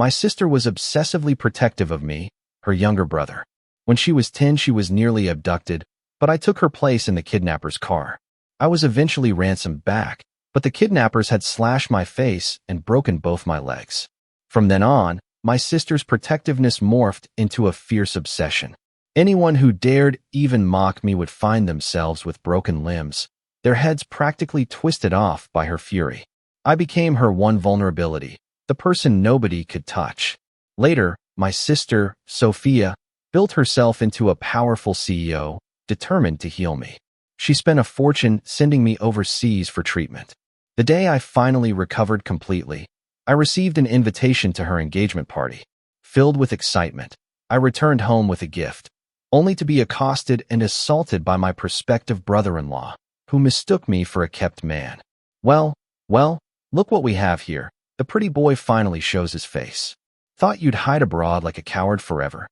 My sister was obsessively protective of me, her younger brother. When she was 10, she was nearly abducted, but I took her place in the kidnapper's car. I was eventually ransomed back, but the kidnappers had slashed my face and broken both my legs. From then on, my sister's protectiveness morphed into a fierce obsession. Anyone who dared even mock me would find themselves with broken limbs, their heads practically twisted off by her fury. I became her one vulnerability, the person nobody could touch. Later, my sister, Sophia, built herself into a powerful CEO, determined to heal me. She spent a fortune sending me overseas for treatment. The day I finally recovered completely, I received an invitation to her engagement party. Filled with excitement, I returned home with a gift, only to be accosted and assaulted by my prospective brother-in-law, who mistook me for a kept man. Well, look what we have here. The pretty boy finally shows his face. Thought you'd hide abroad like a coward forever.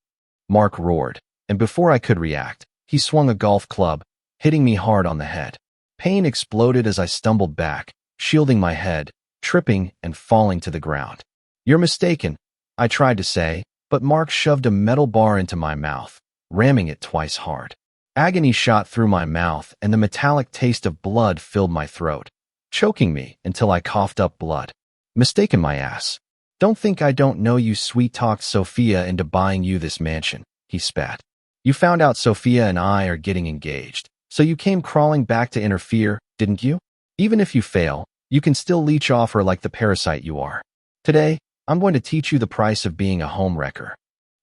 Mark roared, and before I could react, he swung a golf club, hitting me hard on the head. Pain exploded as I stumbled back, shielding my head, tripping and falling to the ground. You're mistaken, I tried to say, but Mark shoved a metal bar into my mouth, ramming it twice hard. Agony shot through my mouth and the metallic taste of blood filled my throat, choking me until I coughed up blood. Mistaken my ass. Don't think I don't know you sweet-talked Sophia into buying you this mansion, he spat. You found out Sophia and I are getting engaged, so you came crawling back to interfere, didn't you? Even if you fail, you can still leech off her like the parasite you are. Today, I'm going to teach you the price of being a homewrecker.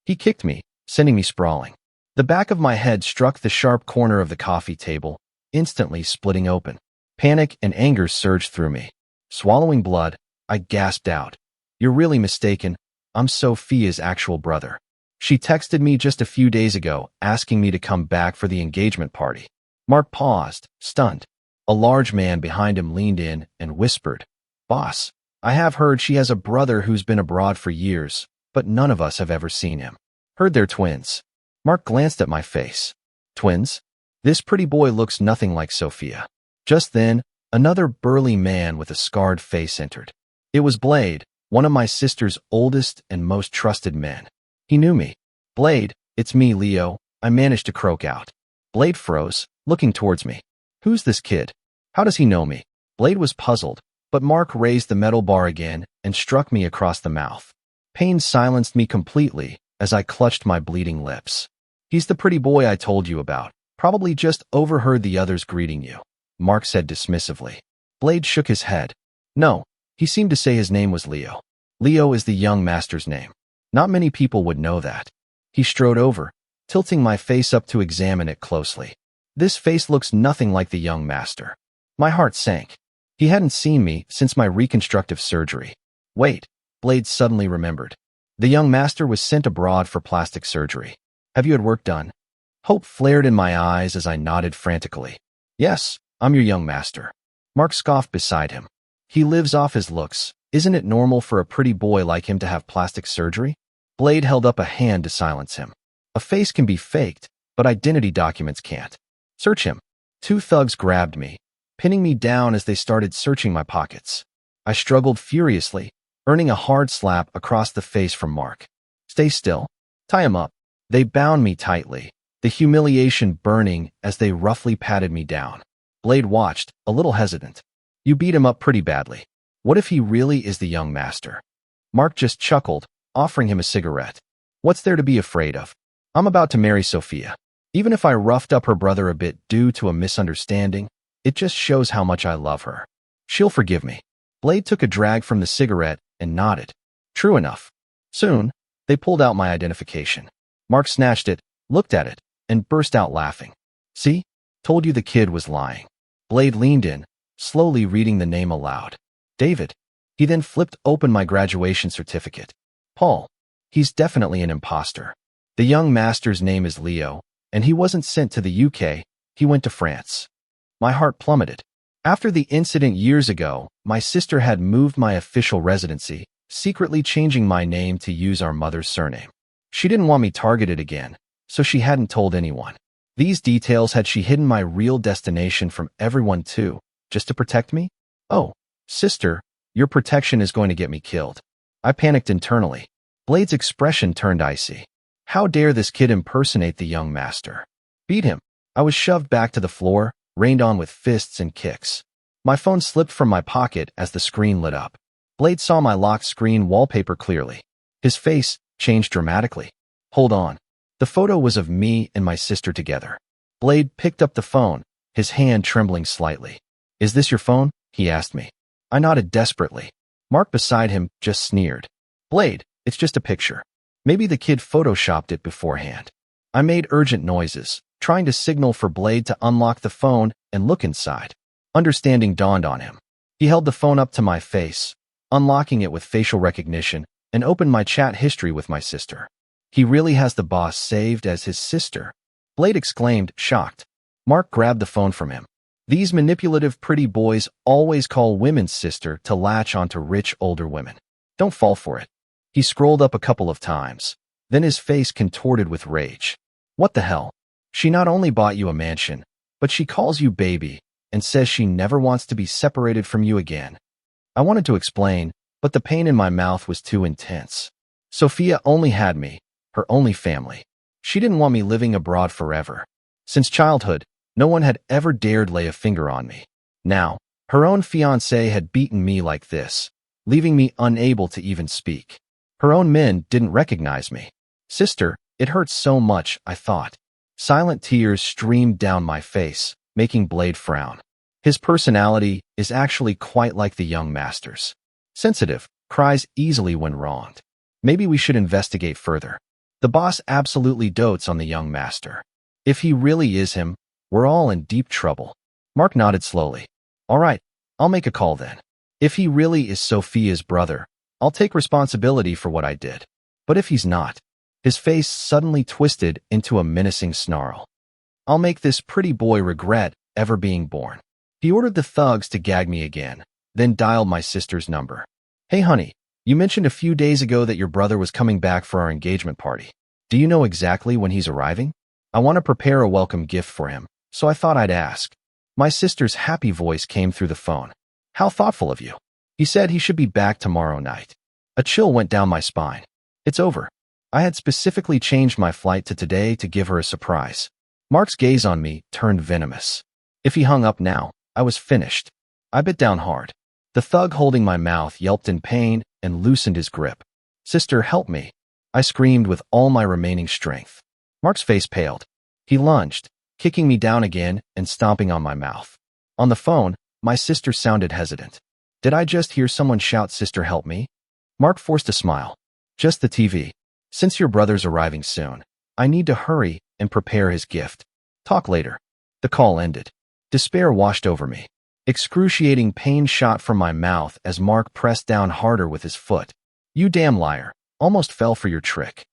He kicked me, sending me sprawling. The back of my head struck the sharp corner of the coffee table, instantly splitting open. Panic and anger surged through me. Swallowing blood, I gasped out. You're really mistaken. I'm Sophia's actual brother. She texted me just a few days ago, asking me to come back for the engagement party. Mark paused, stunned. A large man behind him leaned in and whispered, Boss, I have heard she has a brother who's been abroad for years, but none of us have ever seen him. Heard they're twins. Mark glanced at my face. Twins? This pretty boy looks nothing like Sophia. Just then, another burly man with a scarred face entered. It was Blade, one of my sister's oldest and most trusted men. He knew me. Blade, it's me, Leo, I managed to croak out. Blade froze, looking towards me. Who's this kid? How does he know me? Blade was puzzled, but Mark raised the metal bar again and struck me across the mouth. Pain silenced me completely as I clutched my bleeding lips. He's the pretty boy I told you about. Probably just overheard the others greeting you, Mark said dismissively. Blade shook his head. No, he seemed to say his name was Leo. Leo is the young master's name. Not many people would know that. He strode over, tilting my face up to examine it closely. This face looks nothing like the young master. My heart sank. He hadn't seen me since my reconstructive surgery. Wait, Blade suddenly remembered. The young master was sent abroad for plastic surgery. Have you had work done? Hope flared in my eyes as I nodded frantically. Yes, I'm your young master. Mark scoffed beside him. He lives off his looks. Isn't it normal for a pretty boy like him to have plastic surgery? Blade held up a hand to silence him. A face can be faked, but identity documents can't. Search him. Two thugs grabbed me, pinning me down as they started searching my pockets. I struggled furiously, earning a hard slap across the face from Mark. Stay still. Tie him up. They bound me tightly, the humiliation burning as they roughly patted me down. Blade watched, a little hesitant. You beat him up pretty badly. What if he really is the young master? Mark just chuckled, offering him a cigarette. What's there to be afraid of? I'm about to marry Sophia. Even if I roughed up her brother a bit due to a misunderstanding, it just shows how much I love her. She'll forgive me. Blade took a drag from the cigarette and nodded. True enough. Soon, they pulled out my identification. Mark snatched it, looked at it, and burst out laughing. See? Told you the kid was lying. Blade leaned in, slowly reading the name aloud. David. He then flipped open my graduation certificate. Paul. He's definitely an imposter. The young master's name is Leo, and he wasn't sent to the UK, he went to France. My heart plummeted. After the incident years ago, my sister had moved my official residency, secretly changing my name to use our mother's surname. She didn't want me targeted again, so she hadn't told anyone. These details had she hidden my real destination from everyone too, just to protect me? Oh, sister, your protection is going to get me killed. I panicked internally. Blade's expression turned icy. How dare this kid impersonate the young master? Beat him. I was shoved back to the floor, rained on with fists and kicks. My phone slipped from my pocket as the screen lit up. Blade saw my locked screen wallpaper clearly. His face changed dramatically. Hold on. The photo was of me and my sister together. Blade picked up the phone, his hand trembling slightly. Is this your phone? He asked me. I nodded desperately. Mark beside him just sneered. Blade, it's just a picture. Maybe the kid photoshopped it beforehand. I made urgent noises, trying to signal for Blade to unlock the phone and look inside. Understanding dawned on him. He held the phone up to my face, unlocking it with facial recognition, and opened my chat history with my sister. He really has the boss saved as his sister. Blade exclaimed, shocked. Mark grabbed the phone from him. These manipulative pretty boys always call women's sister to latch onto rich older women. Don't fall for it. He scrolled up a couple of times. Then his face contorted with rage. What the hell? She not only bought you a mansion, but she calls you baby and says she never wants to be separated from you again. I wanted to explain, but the pain in my mouth was too intense. Sophia only had me, her only family. She didn't want me living abroad forever. Since childhood, no one had ever dared lay a finger on me. Now, her own fiancé had beaten me like this, leaving me unable to even speak. Her own men didn't recognize me. Sister, it hurts so much, I thought. Silent tears streamed down my face, making Blade frown. His personality is actually quite like the young master's. Sensitive, cries easily when wronged. Maybe we should investigate further. The boss absolutely dotes on the young master. If he really is him, we're all in deep trouble. Mark nodded slowly. All right, I'll make a call then. If he really is Sophia's brother, I'll take responsibility for what I did. But if he's not, his face suddenly twisted into a menacing snarl. I'll make this pretty boy regret ever being born. He ordered the thugs to gag me again, then dialed my sister's number. Hey honey, you mentioned a few days ago that your brother was coming back for our engagement party. Do you know exactly when he's arriving? I want to prepare a welcome gift for him, so I thought I'd ask. My sister's happy voice came through the phone. How thoughtful of you. He said he should be back tomorrow night. A chill went down my spine. It's over. I had specifically changed my flight to today to give her a surprise. Mark's gaze on me turned venomous. If he hung up now, I was finished. I bit down hard. The thug holding my mouth yelped in pain and loosened his grip. Sister, help me. I screamed with all my remaining strength. Mark's face paled. He lunged, kicking me down again and stomping on my mouth. On the phone, my sister sounded hesitant. Did I just hear someone shout, Sister, help me? Mark forced a smile. Just the TV. Since your brother's arriving soon, I need to hurry and prepare his gift. Talk later. The call ended. Despair washed over me. Excruciating pain shot from my mouth as Mark pressed down harder with his foot. You damn liar. Almost fell for your trick.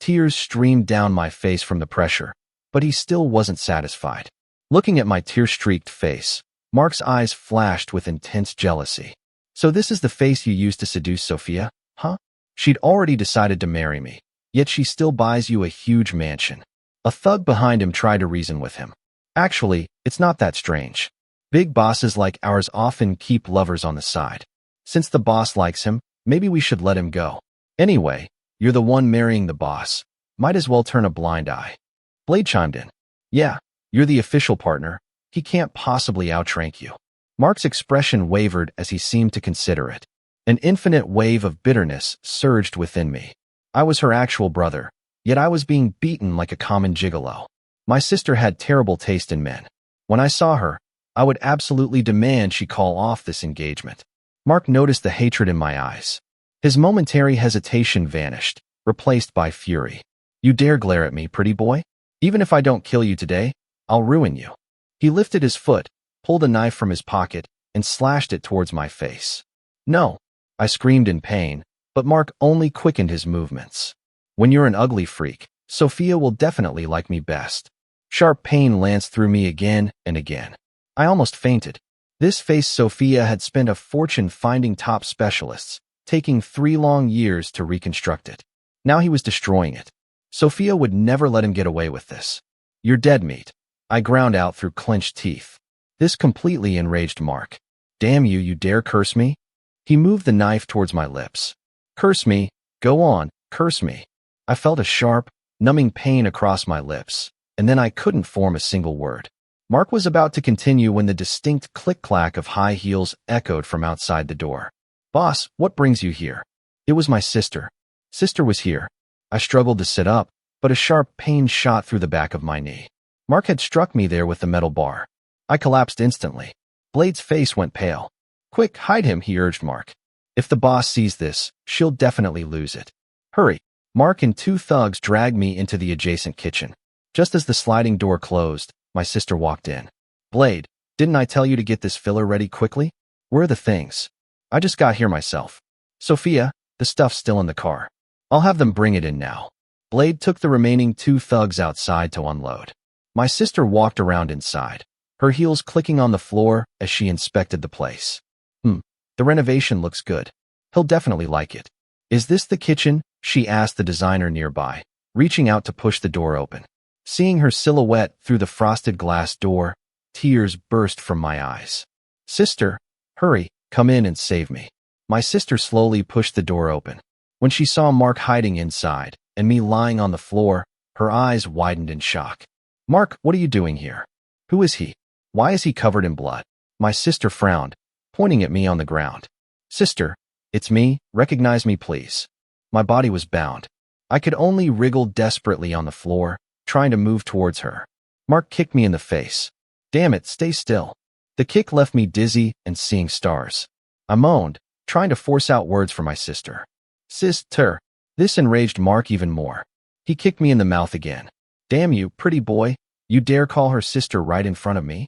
Tears streamed down my face from the pressure, but he still wasn't satisfied. Looking at my tear-streaked face, Mark's eyes flashed with intense jealousy. So this is the face you used to seduce Sophia, huh? She'd already decided to marry me, yet she still buys you a huge mansion. A thug behind him tried to reason with him. Actually, it's not that strange. Big bosses like ours often keep lovers on the side. Since the boss likes him, maybe we should let him go. Anyway, you're the one marrying the boss. Might as well turn a blind eye. Blade chimed in. Yeah, you're the official partner. He can't possibly outrank you. Mark's expression wavered as he seemed to consider it. An infinite wave of bitterness surged within me. I was her actual brother, yet I was being beaten like a common gigolo. My sister had terrible taste in men. When I saw her, I would absolutely demand she call off this engagement. Mark noticed the hatred in my eyes. His momentary hesitation vanished, replaced by fury. You dare glare at me, pretty boy? Even if I don't kill you today, I'll ruin you. He lifted his foot, pulled a knife from his pocket, and slashed it towards my face. No, I screamed in pain, but Mark only quickened his movements. When you're an ugly freak, Sophia will definitely like me best. Sharp pain lanced through me again and again. I almost fainted. This face Sophia had spent a fortune finding top specialists, taking 3 long years to reconstruct it. Now he was destroying it. Sophia would never let him get away with this. You're dead meat. I ground out through clenched teeth. This completely enraged Mark. Damn you, you dare curse me? He moved the knife towards my lips. Curse me, go on, Curse me. I felt a sharp, numbing pain across my lips, and then I couldn't form a single word. Mark was about to continue when the distinct click-clack of high heels echoed from outside the door. Boss, what brings you here? It was my sister. Sister was here. I struggled to sit up, but a sharp pain shot through the back of my knee. Mark had struck me there with the metal bar. I collapsed instantly. Blade's face went pale. Quick, hide him, he urged Mark. If the boss sees this, she'll definitely lose it. Hurry. Mark and two thugs dragged me into the adjacent kitchen. Just as the sliding door closed, my sister walked in. Blade, didn't I tell you to get this filler ready quickly? Where are the things? I just got here myself. Sophia, the stuff's still in the car. I'll have them bring it in now. Blade took the remaining two thugs outside to unload. My sister walked around inside, her heels clicking on the floor as she inspected the place. The renovation looks good. He'll definitely like it. Is this the kitchen? She asked the designer nearby, reaching out to push the door open. Seeing her silhouette through the frosted glass door, tears burst from my eyes. Sister, hurry, come in and save me. My sister slowly pushed the door open. When she saw Mark hiding inside and me lying on the floor, her eyes widened in shock. Mark, what are you doing here? Who is he? Why is he covered in blood? My sister frowned, pointing at me on the ground. Sister, it's me, recognize me please. My body was bound. I could only wriggle desperately on the floor, trying to move towards her. Mark kicked me in the face. Damn it, stay still. The kick left me dizzy and seeing stars. I moaned, trying to force out words for my sister. Sister. This enraged Mark even more. He kicked me in the mouth again. Damn you, pretty boy. You dare call her sister right in front of me?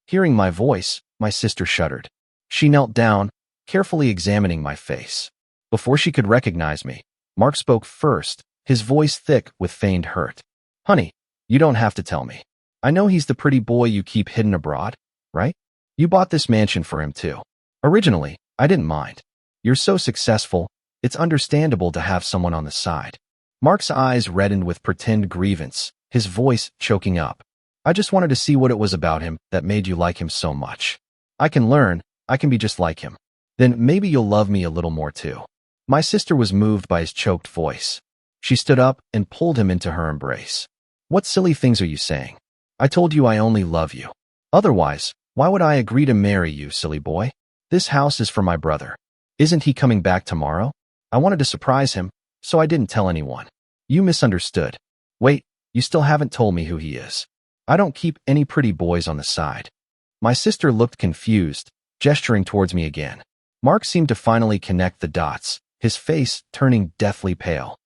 Hearing my voice, my sister shuddered. She knelt down, carefully examining my face. Before she could recognize me, Mark spoke first, his voice thick with feigned hurt. Honey, you don't have to tell me. I know he's the pretty boy you keep hidden abroad, right? You bought this mansion for him too. Originally, I didn't mind. You're so successful, it's understandable to have someone on the side. Mark's eyes reddened with pretend grievance, his voice choking up. I just wanted to see what it was about him that made you like him so much. I can learn, I can be just like him. Then maybe you'll love me a little more too. My sister was moved by his choked voice. She stood up and pulled him into her embrace. What silly things are you saying? I told you I only love you. Otherwise, why would I agree to marry you, silly boy? This house is for my brother. Isn't he coming back tomorrow? I wanted to surprise him, so I didn't tell anyone. You misunderstood. Wait, you still haven't told me who he is. I don't keep any pretty boys on the side. My sister looked confused, gesturing towards me again. Mark seemed to finally connect the dots, his face turning deathly pale.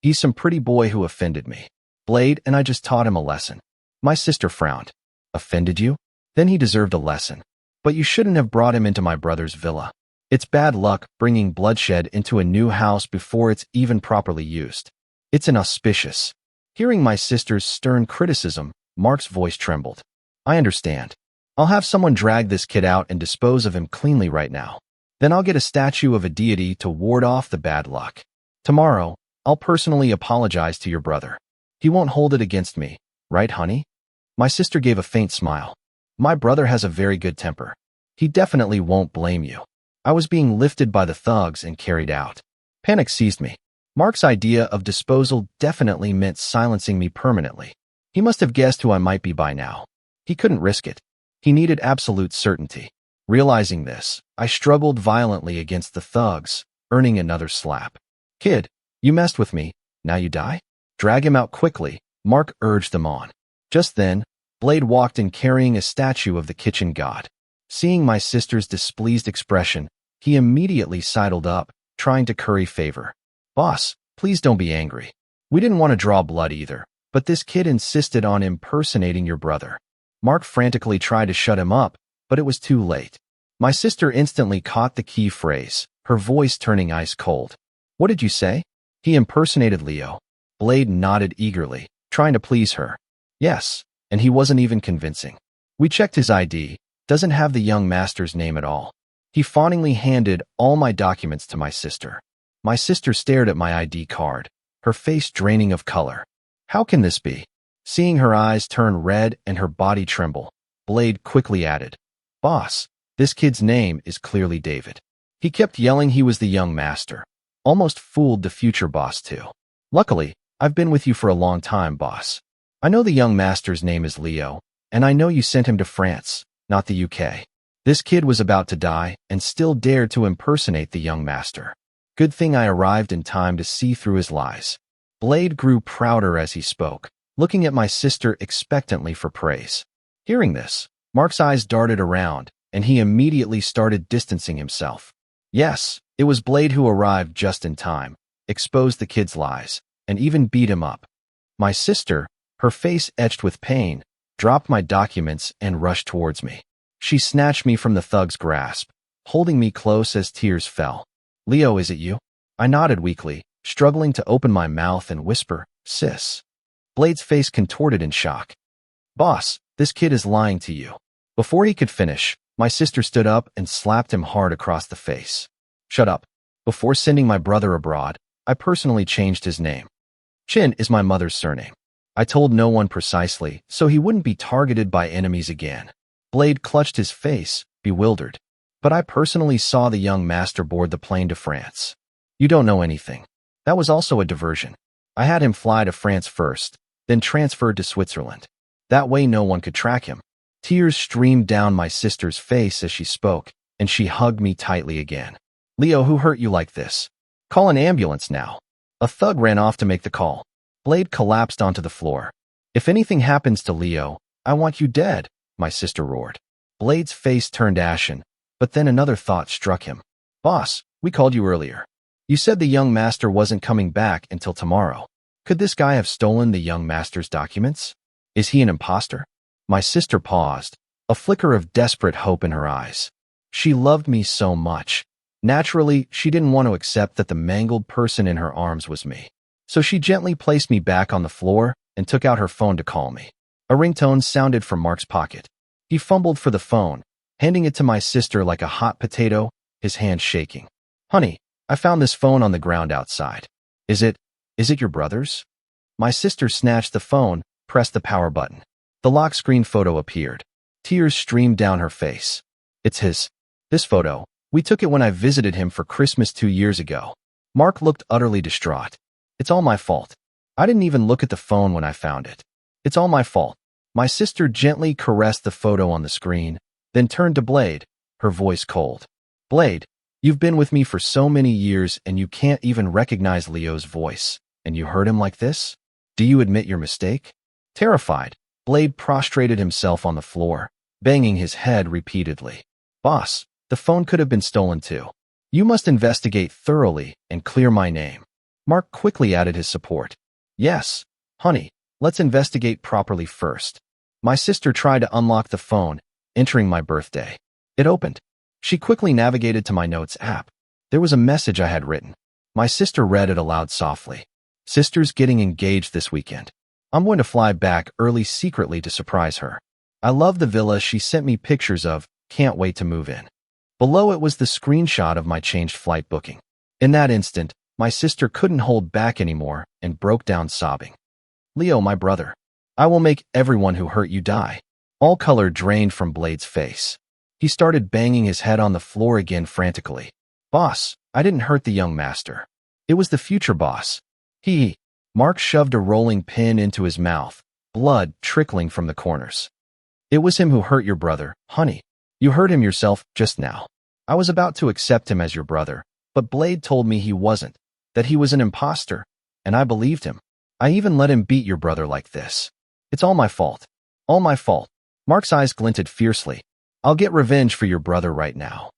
He's some pretty boy who offended me. Blade, and I just taught him a lesson. My sister frowned. Offended you? Then he deserved a lesson. But you shouldn't have brought him into my brother's villa. It's bad luck bringing bloodshed into a new house before it's even properly used. It's inauspicious. Hearing my sister's stern criticism, Mark's voice trembled. I understand. I'll have someone drag this kid out and dispose of him cleanly right now. Then I'll get a statue of a deity to ward off the bad luck. Tomorrow, I'll personally apologize to your brother. He won't hold it against me, right, honey? My sister gave a faint smile. My brother has a very good temper. He definitely won't blame you. I was being lifted by the thugs and carried out. Panic seized me. Mark's idea of disposal definitely meant silencing me permanently. He must have guessed who I might be by now. He couldn't risk it. He needed absolute certainty. Realizing this, I struggled violently against the thugs, earning another slap. Kid, you messed with me, now you die? Drag him out quickly, Mark urged them on. Just then, Blade walked in carrying a statue of the kitchen god. Seeing my sister's displeased expression, he immediately sidled up, trying to curry favor. Boss, please don't be angry. We didn't want to draw blood either, but this kid insisted on impersonating your brother. Mark frantically tried to shut him up, but it was too late. My sister instantly caught the key phrase, her voice turning ice cold. What did you say? He impersonated Leo. Blade nodded eagerly, trying to please her. Yes, and he wasn't even convincing. We checked his ID, doesn't have the young master's name at all. He fawningly handed all my documents to my sister. My sister stared at my ID card, her face draining of color. How can this be? Seeing her eyes turn red and her body tremble, Blade quickly added, Boss, this kid's name is clearly David. He kept yelling he was the young master. Almost fooled the future boss too. Luckily, I've been with you for a long time, boss. I know the young master's name is Leo, and I know you sent him to France, not the UK. This kid was about to die and still dared to impersonate the young master. Good thing I arrived in time to see through his lies. Blade grew prouder as he spoke, looking at my sister expectantly for praise. Hearing this, Mark's eyes darted around, and he immediately started distancing himself. Yes, it was Blade who arrived just in time, exposed the kid's lies, and even beat him up. My sister, her face etched with pain, dropped my documents and rushed towards me. She snatched me from the thug's grasp, holding me close as tears fell. Leo, is it you? I nodded weakly, struggling to open my mouth and whisper, Sis. Blade's face contorted in shock. Boss, this kid is lying to you. Before he could finish, my sister stood up and slapped him hard across the face. Shut up. Before sending my brother abroad, I personally changed his name. Chin is my mother's surname. I told no one precisely, so he wouldn't be targeted by enemies again. Blade clutched his face, bewildered. But I personally saw the young master board the plane to France. You don't know anything. That was also a diversion. I had him fly to France first, then transferred to Switzerland. That way no one could track him. Tears streamed down my sister's face as she spoke, and she hugged me tightly again. Leo, who hurt you like this? Call an ambulance now. A thug ran off to make the call. Blade collapsed onto the floor. If anything happens to Leo, I want you dead, my sister roared. Blade's face turned ashen, but then another thought struck him. Boss, we called you earlier. You said the young master wasn't coming back until tomorrow. Could this guy have stolen the young master's documents? Is he an imposter? My sister paused, a flicker of desperate hope in her eyes. She loved me so much. Naturally, she didn't want to accept that the mangled person in her arms was me. So she gently placed me back on the floor and took out her phone to call me. A ringtone sounded from Mark's pocket. He fumbled for the phone, handing it to my sister like a hot potato, his hand shaking. Honey, I found this phone on the ground outside. Is it your brother's? My sister snatched the phone, pressed the power button. The lock screen photo appeared. Tears streamed down her face. It's his. This photo. We took it when I visited him for Christmas 2 years ago. Mark looked utterly distraught. It's all my fault. I didn't even look at the phone when I found it. It's all my fault. My sister gently caressed the photo on the screen, then turned to Blade, her voice cold. Blade, you've been with me for so many years and you can't even recognize Leo's voice, and you hurt him like this? Do you admit your mistake? Terrified, Blade prostrated himself on the floor, banging his head repeatedly. Boss, the phone could have been stolen too. You must investigate thoroughly and clear my name. Mark quickly added his support. Yes, honey, let's investigate properly first. My sister tried to unlock the phone, entering my birthday. It opened. She quickly navigated to my notes app. There was a message I had written. My sister read it aloud softly. Sister's getting engaged this weekend. I'm going to fly back early secretly to surprise her. I love the villa she sent me pictures of, can't wait to move in. Below it was the screenshot of my changed flight booking. In that instant, my sister couldn't hold back anymore and broke down sobbing. Leo, my brother, I will make everyone who hurt you die. All color drained from Blade's face. He started banging his head on the floor again frantically. Boss, I didn't hurt the young master. It was the future boss. Mark shoved a rolling pin into his mouth, blood trickling from the corners. It was him who hurt your brother, honey. You hurt him yourself just now. I was about to accept him as your brother, but Blade told me he wasn't, that he was an imposter, and I believed him. I even let him beat your brother like this. It's all my fault. All my fault. Mark's eyes glinted fiercely. I'll get revenge for your brother right now.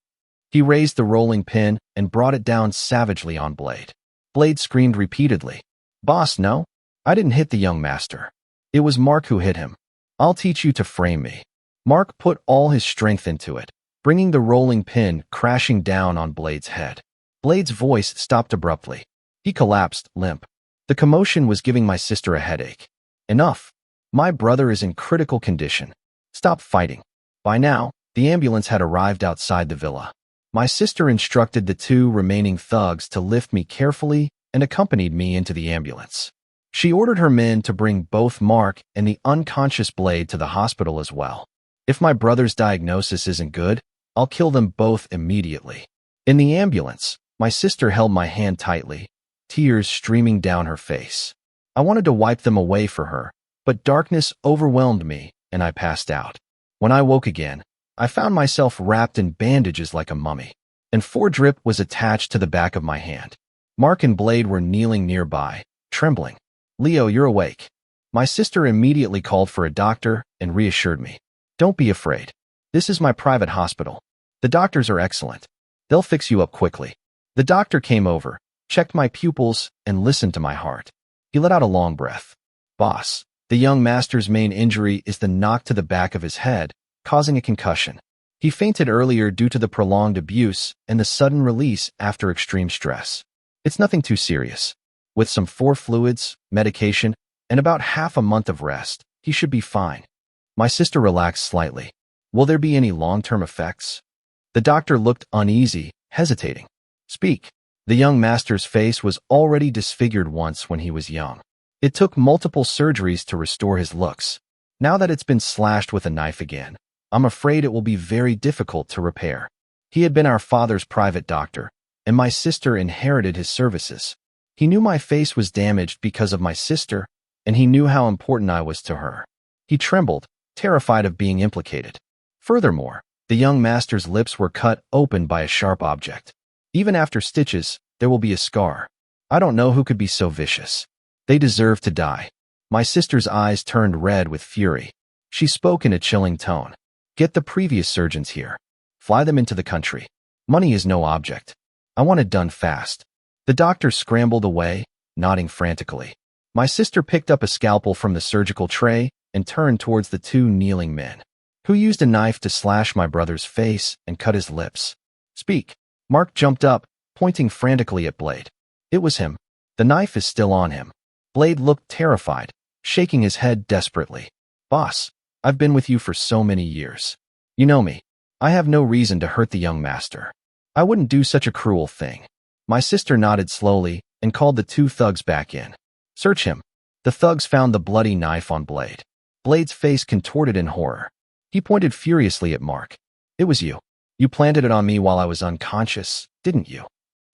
He raised the rolling pin and brought it down savagely on Blade. Blade screamed repeatedly. Boss, no. I didn't hit the young master. It was Mark who hit him. I'll teach you to frame me. Mark put all his strength into it, bringing the rolling pin crashing down on Blade's head. Blade's voice stopped abruptly. He collapsed, limp. The commotion was giving my sister a headache. Enough. My brother is in critical condition. Stop fighting. By now, the ambulance had arrived outside the villa. My sister instructed the 2 remaining thugs to lift me carefully and accompanied me into the ambulance. She ordered her men to bring both Mark and the unconscious Blade to the hospital as well. If my brother's diagnosis isn't good, I'll kill them both immediately. In the ambulance, My sister held my hand tightly, tears streaming down her face. I wanted to wipe them away for her, but darkness overwhelmed me and I passed out. When I woke again, I found myself wrapped in bandages like a mummy, and 4-drip was attached to the back of my hand. Mark and Blade were kneeling nearby, trembling. "Leo, you're awake." My sister immediately called for a doctor and reassured me. "Don't be afraid. This is my private hospital. The doctors are excellent. They'll fix you up quickly." The doctor came over, checked my pupils, and listened to my heart. He let out a long breath. "Boss, the young master's main injury is the knock to the back of his head, causing a concussion. He fainted earlier due to the prolonged abuse and the sudden release after extreme stress. It's nothing too serious. With some 4 fluids, medication, and about half a month of rest, he should be fine." My sister relaxed slightly. "Will there be any long-term effects?" The doctor looked uneasy, hesitating. "Speak." The young master's face was already disfigured once when he was young. It took multiple surgeries to restore his looks. Now that it's been slashed with a knife again, I'm afraid it will be very difficult to repair. He had been our father's private doctor, and my sister inherited his services. He knew my face was damaged because of my sister, and he knew how important I was to her. He trembled, terrified of being implicated. Furthermore, the young master's lips were cut open by a sharp object. Even after stitches, there will be a scar. I don't know who could be so vicious. They deserve to die. My sister's eyes turned red with fury. She spoke in a chilling tone. "Get the previous surgeons here. Fly them into the country. Money is no object. I want it done fast." The doctor scrambled away, nodding frantically. My sister picked up a scalpel from the surgical tray and turned towards the 2 kneeling men, who used a knife to slash my brother's face and cut his lips. "Speak." Mark jumped up, pointing frantically at Blade. It was him. The knife is still on him. Blade looked terrified, shaking his head desperately. "Boss, I've been with you for so many years. You know me. I have no reason to hurt the young master. I wouldn't do such a cruel thing." My sister nodded slowly and called the 2 thugs back in. "Search him." The thugs found the bloody knife on Blade. Blade's face contorted in horror. He pointed furiously at Mark. "It was you. You planted it on me while I was unconscious, didn't you?"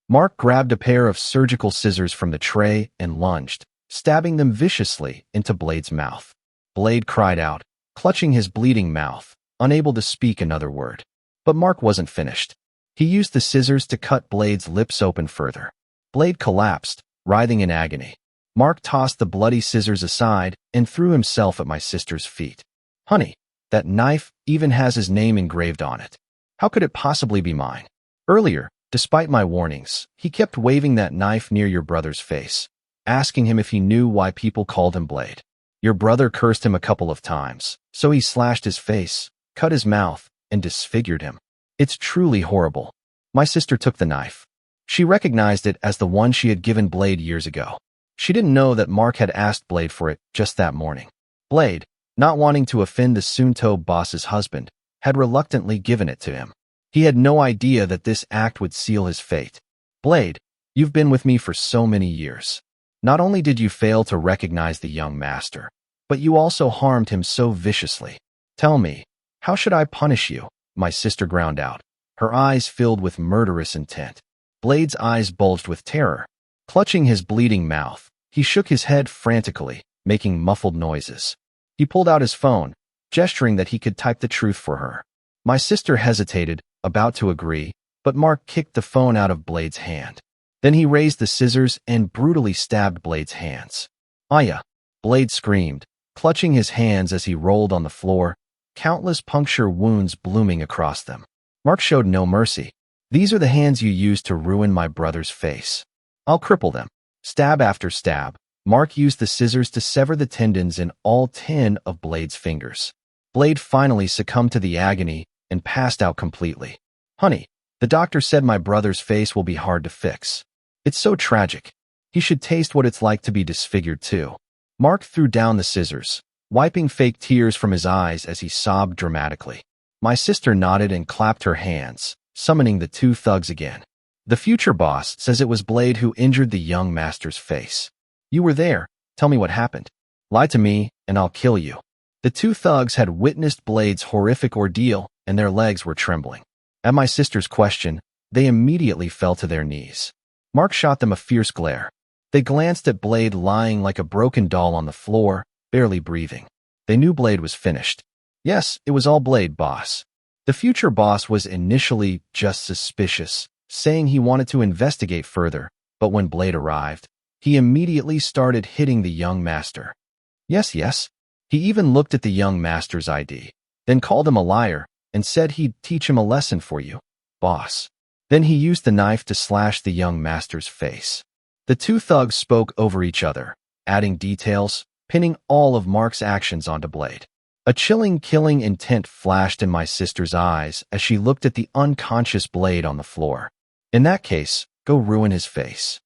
Mark grabbed a pair of surgical scissors from the tray and lunged, stabbing them viciously into Blade's mouth. Blade cried out, clutching his bleeding mouth, unable to speak another word. But Mark wasn't finished. He used the scissors to cut Blade's lips open further. Blade collapsed, writhing in agony. Mark tossed the bloody scissors aside and threw himself at my sister's feet. "Honey, that knife even has his name engraved on it. How could it possibly be mine? Earlier, despite my warnings, he kept waving that knife near your brother's face, asking him if he knew why people called him Blade. Your brother cursed him a couple of times, so he slashed his face, cut his mouth, and disfigured him. It's truly horrible." My sister took the knife. She recognized it as the one she had given Blade years ago. She didn't know that Mark had asked Blade for it just that morning. Blade, not wanting to offend the Sunto boss's husband, had reluctantly given it to him. He had no idea that this act would seal his fate. "Blade, you've been with me for so many years. Not only did you fail to recognize the young master, but you also harmed him so viciously. Tell me, how should I punish you?" My sister ground out, her eyes filled with murderous intent. Blade's eyes bulged with terror. Clutching his bleeding mouth, he shook his head frantically, making muffled noises. He pulled out his phone, gesturing that he could type the truth for her. My sister hesitated, about to agree, but Mark kicked the phone out of Blade's hand. Then he raised the scissors and brutally stabbed Blade's hands. "Aya!" Blade screamed, clutching his hands as he rolled on the floor, countless puncture wounds blooming across them. Mark showed no mercy. "These are the hands you used to ruin my brother's face. I'll cripple them." Stab after stab, Mark used the scissors to sever the tendons in all 10 of Blade's fingers. Blade finally succumbed to the agony and passed out completely. "Honey, the doctor said my brother's face will be hard to fix. It's so tragic. He should taste what it's like to be disfigured too." Mark threw down the scissors, wiping fake tears from his eyes as he sobbed dramatically. My sister nodded and clapped her hands, summoning the 2 thugs again. "The future boss says it was Blade who injured the young master's face. You were there. Tell me what happened. Lie to me, and I'll kill you." The 2 thugs had witnessed Blade's horrific ordeal, and their legs were trembling. At my sister's question, They immediately fell to their knees. Mark shot them a fierce glare. They glanced at Blade lying like a broken doll on the floor, barely breathing. They knew Blade was finished. Yes, it was all Blade, boss. The future boss was initially just suspicious, saying he wanted to investigate further, but when Blade arrived, he immediately started hitting the young master. Yes. He even looked at the young master's ID, then called him a liar and said he'd teach him a lesson for you, boss. Then he used the knife to slash the young master's face. The two thugs spoke over each other, adding details, pinning all of Mark's actions onto Blade. A chilling killing intent flashed in my sister's eyes as she looked at the unconscious Blade on the floor. In that case, go ruin his face.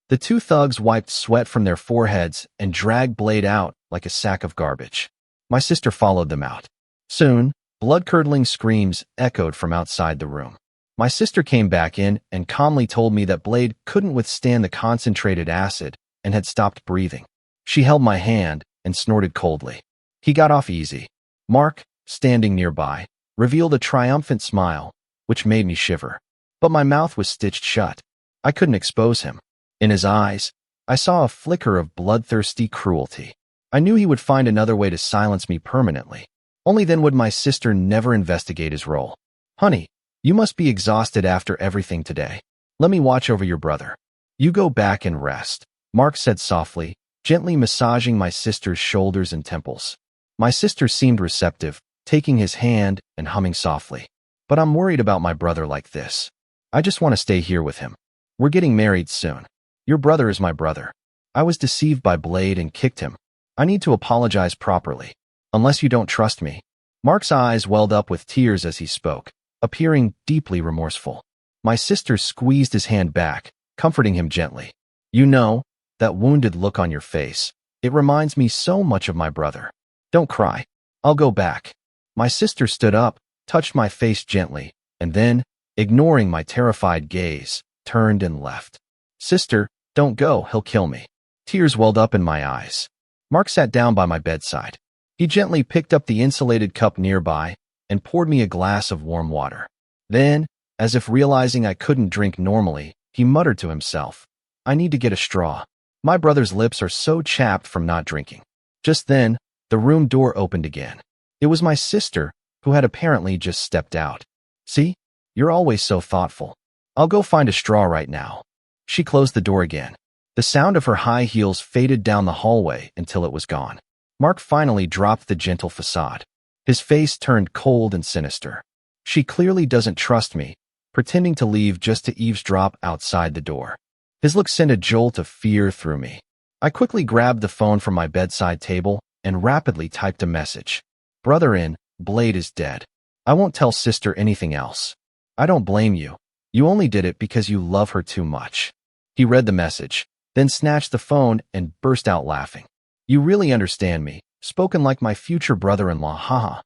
The two thugs wiped sweat from their foreheads and dragged Blade out like a sack of garbage. My sister followed them out. Soon, blood-curdling screams echoed from outside the room. My sister came back in and calmly told me that Blade couldn't withstand the concentrated acid and had stopped breathing. She held my hand and snorted coldly. He got off easy. Mark, standing nearby, revealed a triumphant smile, which made me shiver. But my mouth was stitched shut. I couldn't expose him. In his eyes, I saw a flicker of bloodthirsty cruelty. I knew he would find another way to silence me permanently. Only then would my sister never investigate his role. Honey, you must be exhausted after everything today. Let me watch over your brother. You go back and rest, Mark said softly, gently massaging my sister's shoulders and temples. My sister seemed receptive, taking his hand and humming softly. But I'm worried about my brother like this. I just want to stay here with him. We're getting married soon. Your brother is my brother. I was deceived by Blade and kicked him. I need to apologize properly. Unless you don't trust me. Mark's eyes welled up with tears as he spoke, appearing deeply remorseful. My sister squeezed his hand back, comforting him gently. You know, that wounded look on your face. It reminds me so much of my brother. Don't cry. I'll go back. My sister stood up, touched my face gently, and then, ignoring my terrified gaze, turned and left. Sister, don't go, he'll kill me. Tears welled up in my eyes. Mark sat down by my bedside. He gently picked up the insulated cup nearby and poured me a glass of warm water. Then, as if realizing I couldn't drink normally, he muttered to himself, I need to get a straw. My brother's lips are so chapped from not drinking. Just then, the room door opened again. It was my sister, who had apparently just stepped out. See? You're always so thoughtful. I'll go find a straw right now. She closed the door again. The sound of her high heels faded down the hallway until it was gone. Mark finally dropped the gentle facade. His face turned cold and sinister. She clearly doesn't trust me, pretending to leave just to eavesdrop outside the door. His look sent a jolt of fear through me. I quickly grabbed the phone from my bedside table and rapidly typed a message. Brother, Blade is dead. I won't tell sister anything else. I don't blame you. You only did it because you love her too much. He read the message, then snatched the phone and burst out laughing. You really understand me, spoken like my future brother-in-law, haha.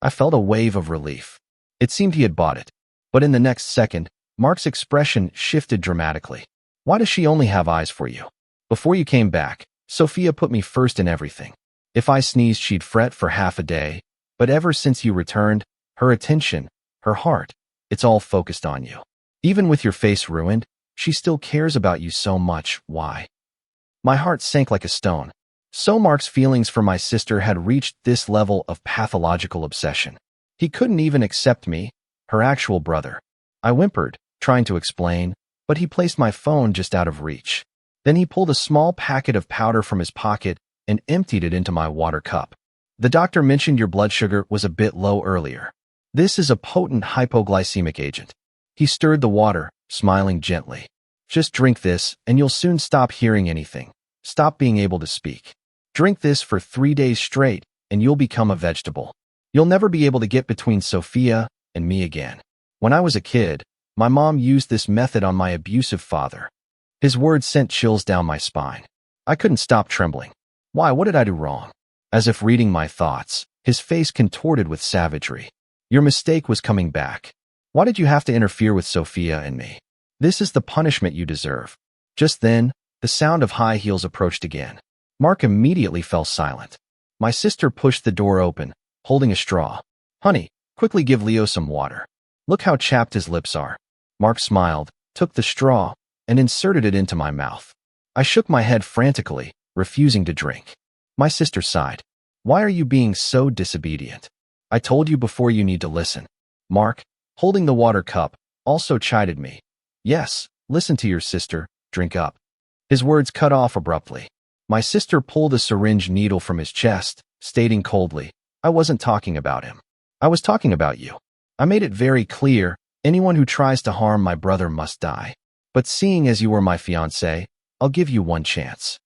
I felt a wave of relief. It seemed he had bought it. But in the next second, Mark's expression shifted dramatically. Why does she only have eyes for you? Before you came back, Sophia put me first in everything. If I sneezed, she'd fret for half a day. But ever since you returned, her attention, her heart, it's all focused on you. Even with your face ruined, she still cares about you so much. Why? My heart sank like a stone. So Mark's feelings for my sister had reached this level of pathological obsession. He couldn't even accept me, her actual brother. I whimpered, trying to explain, but he placed my phone just out of reach. Then he pulled a small packet of powder from his pocket and emptied it into my water cup. The doctor mentioned your blood sugar was a bit low earlier. This is a potent hypoglycemic agent. He stirred the water, smiling gently. Just drink this, and you'll soon stop hearing anything. Stop being able to speak. Drink this for 3 days straight, and you'll become a vegetable. You'll never be able to get between Sophia and me again. When I was a kid, my mom used this method on my abusive father. His words sent chills down my spine. I couldn't stop trembling. Why, what did I do wrong? As if reading my thoughts, his face contorted with savagery. Your mistake was coming back. Why did you have to interfere with Sophia and me? This is the punishment you deserve. Just then, the sound of high heels approached again. Mark immediately fell silent. My sister pushed the door open, holding a straw. Honey, quickly give Leo some water. Look how chapped his lips are. Mark smiled, took the straw, and inserted it into my mouth. I shook my head frantically, refusing to drink. My sister sighed. Why are you being so disobedient? I told you before you need to listen. Mark, holding the water cup, also chided me. Yes, listen to your sister, drink up. His words cut off abruptly. My sister pulled a syringe needle from his chest, stating coldly, I wasn't talking about him. I was talking about you. I made it very clear, anyone who tries to harm my brother must die. But seeing as you were my fiancé, I'll give you one chance.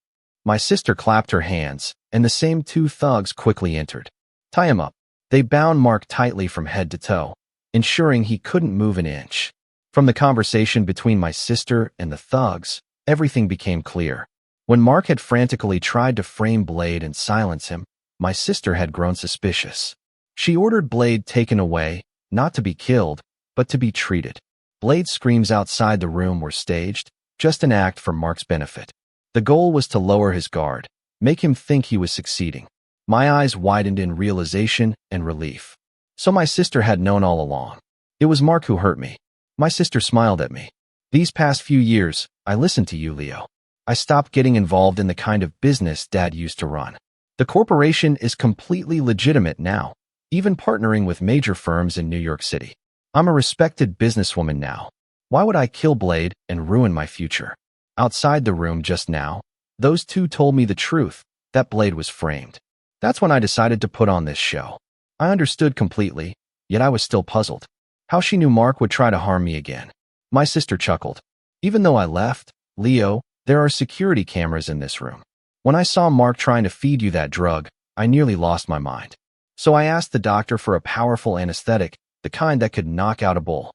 My sister clapped her hands, and the same two thugs quickly entered. Tie him up. They bound Mark tightly from head to toe, ensuring he couldn't move an inch. From the conversation between my sister and the thugs, everything became clear. When Mark had frantically tried to frame Blade and silence him, my sister had grown suspicious. She ordered Blade taken away, not to be killed, but to be treated. Blade's screams outside the room were staged, just an act for Mark's benefit. The goal was to lower his guard, make him think he was succeeding. My eyes widened in realization and relief. So my sister had known all along. It was Mark who hurt me. My sister smiled at me. These past few years, I listened to you, Leo. I stopped getting involved in the kind of business Dad used to run. The corporation is completely legitimate now, even partnering with major firms in New York City. I'm a respected businesswoman now. Why would I kill Blade and ruin my future? Outside the room just now, those two told me the truth, that Blade was framed. That's when I decided to put on this show. I understood completely, yet I was still puzzled. How she knew Mark would try to harm me again. My sister chuckled. Even though I left, Leo, there are security cameras in this room. When I saw Mark trying to feed you that drug, I nearly lost my mind. So I asked the doctor for a powerful anesthetic, the kind that could knock out a bull.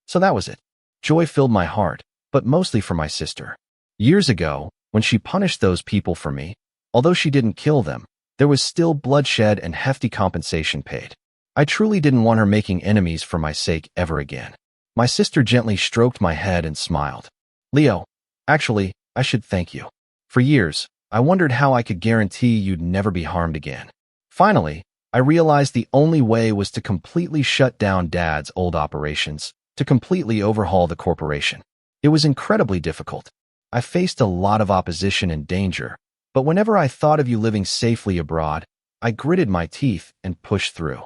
So that was it. Joy filled my heart, but mostly for my sister. Years ago, when she punished those people for me, although she didn't kill them, there was still bloodshed and hefty compensation paid. I truly didn't want her making enemies for my sake ever again. My sister gently stroked my head and smiled. Leo, actually, I should thank you. For years, I wondered how I could guarantee you'd never be harmed again. Finally, I realized the only way was to completely shut down Dad's old operations, to completely overhaul the corporation. It was incredibly difficult. I faced a lot of opposition and danger, but whenever I thought of you living safely abroad, I gritted my teeth and pushed through.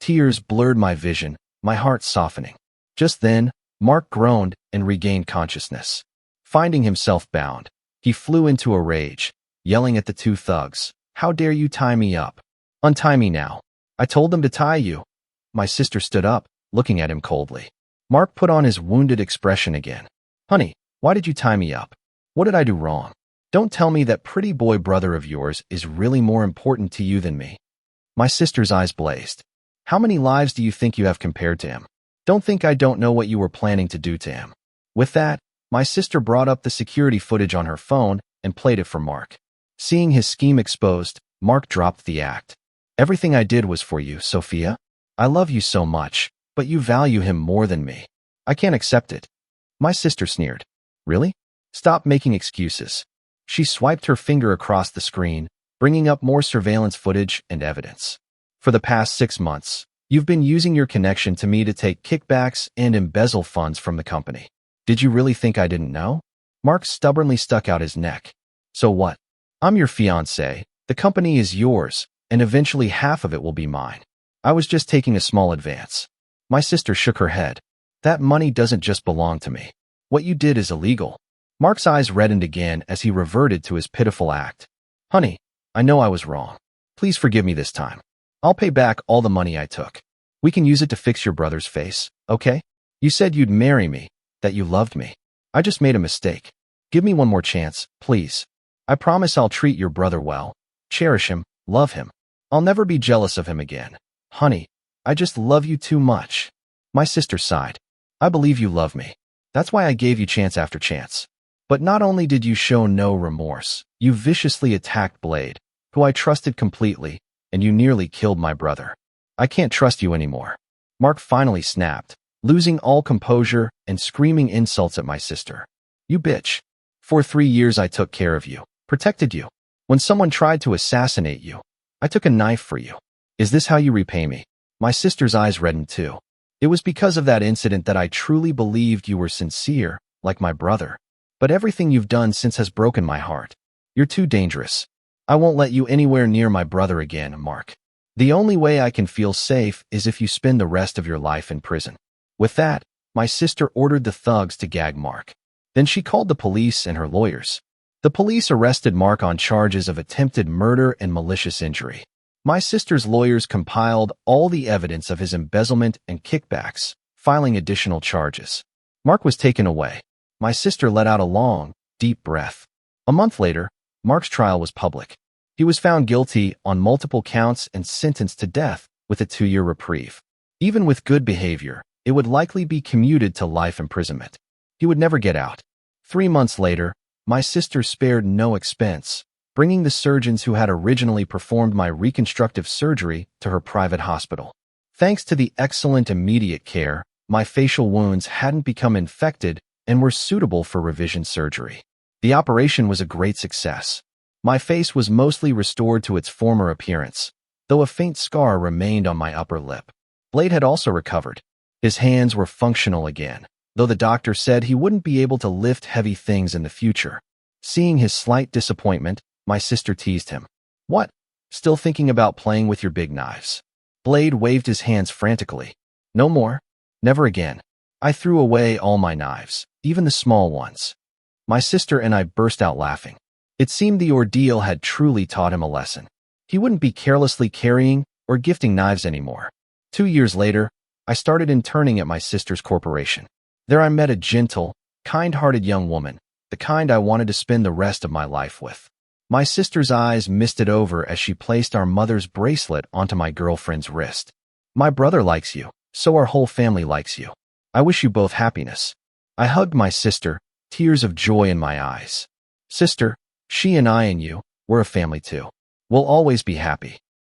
Tears blurred my vision, my heart softening. Just then, Mark groaned and regained consciousness. Finding himself bound, he flew into a rage, yelling at the two thugs, "How dare you tie me up? Untie me now. I told them to tie you." My sister stood up, looking at him coldly. Mark put on his wounded expression again. "Honey, why did you tie me up? What did I do wrong? Don't tell me that pretty boy brother of yours is really more important to you than me." My sister's eyes blazed. "How many lives do you think you have compared to him? Don't think I don't know what you were planning to do to him." With that, my sister brought up the security footage on her phone and played it for Mark. Seeing his scheme exposed, Mark dropped the act. "Everything I did was for you, Sophia. I love you so much, but you value him more than me. I can't accept it." My sister sneered. "Really? Stop making excuses." She swiped her finger across the screen, bringing up more surveillance footage and evidence. "For the past 6 months, you've been using your connection to me to take kickbacks and embezzle funds from the company. Did you really think I didn't know?" Mark stubbornly stuck out his neck. "So what? I'm your fiancé, the company is yours, and eventually half of it will be mine. I was just taking a small advance." My sister shook her head. "That money doesn't just belong to me. What you did is illegal." Mark's eyes reddened again as he reverted to his pitiful act. "Honey, I know I was wrong. Please forgive me this time. I'll pay back all the money I took. We can use it to fix your brother's face, okay? You said you'd marry me, that you loved me. I just made a mistake. Give me one more chance, please. I promise I'll treat your brother well, cherish him, love him. I'll never be jealous of him again. Honey, I just love you too much." My sister sighed. "I believe you love me. That's why I gave you chance after chance. But not only did you show no remorse, you viciously attacked Blade, who I trusted completely, and you nearly killed my brother. I can't trust you anymore." Mark finally snapped, losing all composure and screaming insults at my sister. "You bitch. For 3 years I took care of you, protected you. When someone tried to assassinate you, I took a knife for you. Is this how you repay me?" My sister's eyes reddened too. It was because of that incident that I truly believed you were sincere, like my brother. But everything you've done since has broken my heart. You're too dangerous. I won't let you anywhere near my brother again, Mark. The only way I can feel safe is if you spend the rest of your life in prison." With that, my sister ordered the thugs to gag Mark. Then she called the police and her lawyers. The police arrested Mark on charges of attempted murder and malicious injury. My sister's lawyers compiled all the evidence of his embezzlement and kickbacks, filing additional charges. Mark was taken away. My sister let out a long, deep breath. A month later, Mark's trial was public. He was found guilty on multiple counts and sentenced to death with a 2-year reprieve. Even with good behavior, it would likely be commuted to life imprisonment. He would never get out. 3 months later, my sister spared no expense, bringing the surgeons who had originally performed my reconstructive surgery to her private hospital. Thanks to the excellent immediate care, my facial wounds hadn't become infected and were suitable for revision surgery. The operation was a great success. My face was mostly restored to its former appearance, though a faint scar remained on my upper lip. Blade had also recovered. His hands were functional again, though the doctor said he wouldn't be able to lift heavy things in the future. Seeing his slight disappointment, my sister teased him. "What? Still thinking about playing with your big knives?" Blade waved his hands frantically. "No more. Never again. I threw away all my knives, even the small ones." My sister and I burst out laughing. It seemed the ordeal had truly taught him a lesson. He wouldn't be carelessly carrying or gifting knives anymore. 2 years later, I started interning at my sister's corporation. There I met a gentle, kind-hearted young woman, the kind I wanted to spend the rest of my life with. My sister's eyes misted over as she placed our mother's bracelet onto my girlfriend's wrist. "My brother likes you, so our whole family likes you. I wish you both happiness." I hugged my sister, tears of joy in my eyes. "Sister, she and I and you, we're a family too. We'll always be happy."